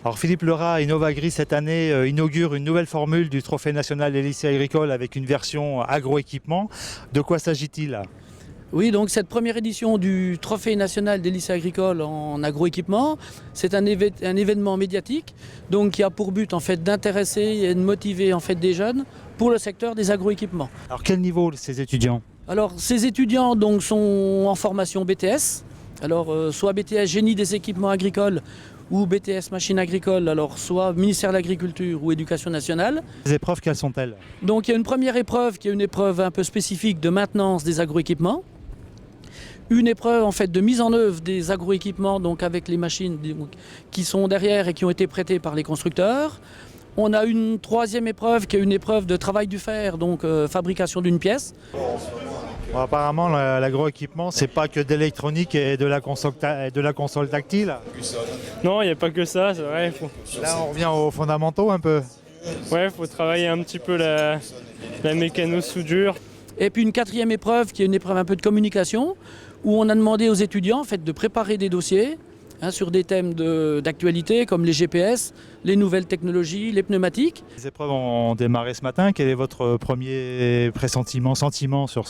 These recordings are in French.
Alors Philippe Lerat, Innovagri cette année inaugure une nouvelle formule du Trophée national des lycées agricoles avec une version agroéquipement. De quoi s'agit-il? Oui, donc cette première édition du Trophée national des lycées agricoles en agroéquipement, c'est un événement médiatique donc, qui a pour but en fait, d'intéresser et de motiver en fait, des jeunes pour le secteur des agroéquipements. Alors quel niveau ces étudiants? Alors ces étudiants donc, sont en formation BTS, alors soit BTS génie des équipements agricoles ou BTS machines agricoles, alors soit ministère de l'Agriculture ou Éducation nationale. Les épreuves, quelles sont-elles? Donc il y a une première épreuve qui est une épreuve un peu spécifique de maintenance des agroéquipements. Une épreuve en fait de mise en œuvre des agroéquipements donc avec les machines qui sont derrière et qui ont été prêtées par les constructeurs. On a une troisième épreuve qui est une épreuve de travail du fer, donc fabrication d'une pièce. Bon, apparemment l'agroéquipement c'est pas que d'électronique et de la console tactile. Non, il n'y a pas que ça, c'est vrai. Là on revient aux fondamentaux un peu. Ouais, faut travailler un petit peu la mécano-soudure. Et puis une quatrième épreuve qui est une épreuve un peu de communication où on a demandé aux étudiants en fait, de préparer des dossiers sur des thèmes d'actualité comme les GPS, les nouvelles technologies, les pneumatiques. Les épreuves ont démarré ce matin. Quel est votre premier sentiment sur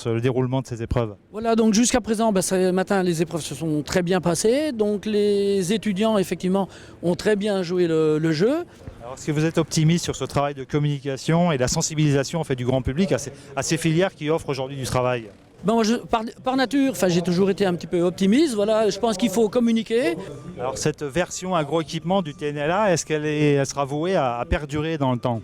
le déroulement de ces épreuves? Voilà, donc jusqu'à présent, ce matin, les épreuves se sont très bien passées. Donc les étudiants, effectivement, ont très bien joué le jeu. Alors, est-ce que vous êtes optimiste sur ce travail de communication et la sensibilisation en fait, du grand public à ces filières qui offrent aujourd'hui du travail? Moi, par nature, j'ai toujours été un petit peu optimiste. Voilà, je pense qu'il faut communiquer. Alors cette version agroéquipement du TNLA, est-ce qu'elle sera vouée à perdurer dans le temps?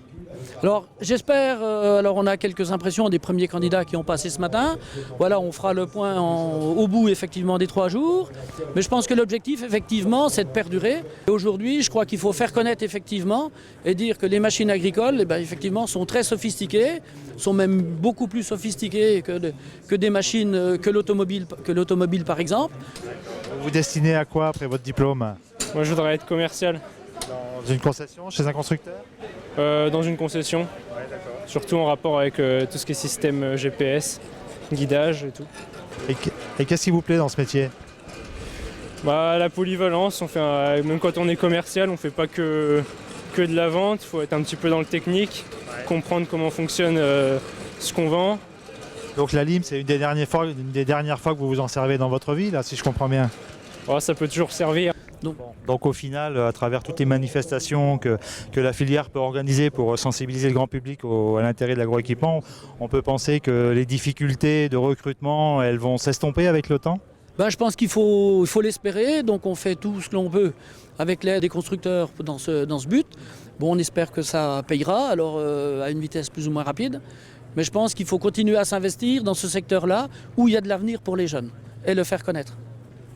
Alors j'espère, alors on a quelques impressions des premiers candidats qui ont passé ce matin. Voilà, on fera le point au bout effectivement des 3 jours. Mais je pense que l'objectif effectivement c'est de perdurer. Et aujourd'hui je crois qu'il faut faire connaître effectivement et dire que les machines agricoles effectivement sont très sophistiquées, sont même beaucoup plus sophistiquées que des machines que l'automobile par exemple. Vous vous destinez à quoi après votre diplôme? Moi je voudrais être commercial. Dans une concession, chez un constructeur? Dans une concession, Ouais, d'accord. surtout en rapport avec tout ce qui est système GPS, guidage et tout. Et qu'est-ce qui vous plaît dans ce métier? La polyvalence, même quand on est commercial, on ne fait pas que de la vente, il faut être un petit peu dans le technique, comprendre comment fonctionne ce qu'on vend. Donc la lime, c'est une des dernières fois que vous vous en servez dans votre vie, là, si je comprends bien. Ça peut toujours servir. Donc au final, à travers toutes les manifestations que la filière peut organiser pour sensibiliser le grand public à l'intérêt de l'agroéquipement, on peut penser que les difficultés de recrutement, elles vont s'estomper avec le temps? Je pense qu'il faut l'espérer, donc on fait tout ce que l'on peut avec l'aide des constructeurs dans ce but. On espère que ça payera, alors à une vitesse plus ou moins rapide. Mais je pense qu'il faut continuer à s'investir dans ce secteur-là où il y a de l'avenir pour les jeunes et le faire connaître.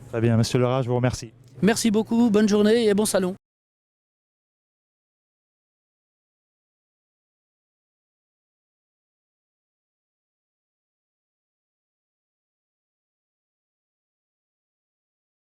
Très bien, Monsieur Lerat, je vous remercie. Merci beaucoup, bonne journée et bon salon.